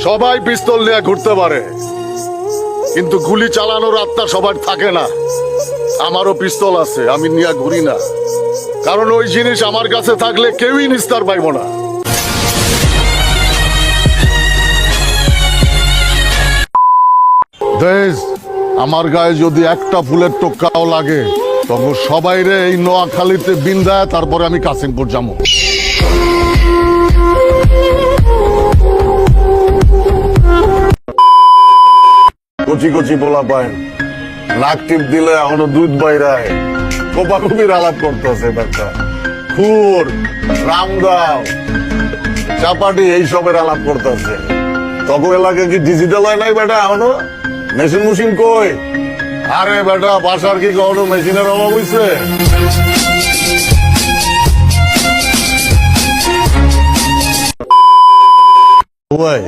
সবাই পিস্তল নিয়ে ঘুরতে পারে, কিন্তু গুলি চালানোর আত্মা সবার থাকে না। আমারও পিস্তল আছে, আমি নিয়ে ঘুরি না, কারণ ওই জিনিস আমার কাছে থাকলে কেউই নিস্তার পাইব না। দেশ, আমার গায়ে যদি একটা ফুলের টোক্কাও লাগে তখন সবাই রে এই নোয়াখালীতে বিন্দায়, তারপরে আমি কাসিমপুর যাবো। কচি কচি পোলা পায়, নাক টিপ দিলে এখনো দুধ বাইরায়, কোপাকুপির আলাপ করতেছে ব্যাপারটা। খুর, রামগাঁও, চাপাটি এইসবের আলাপ করতেছে। তখন এলাকায় কি ডিজিটাল হয় নাই বেটা এখনো? মেশিন মুশিন কই? আরে বেটা, বাসার কি কখনো মেশিনের অভাব হইছে? ওই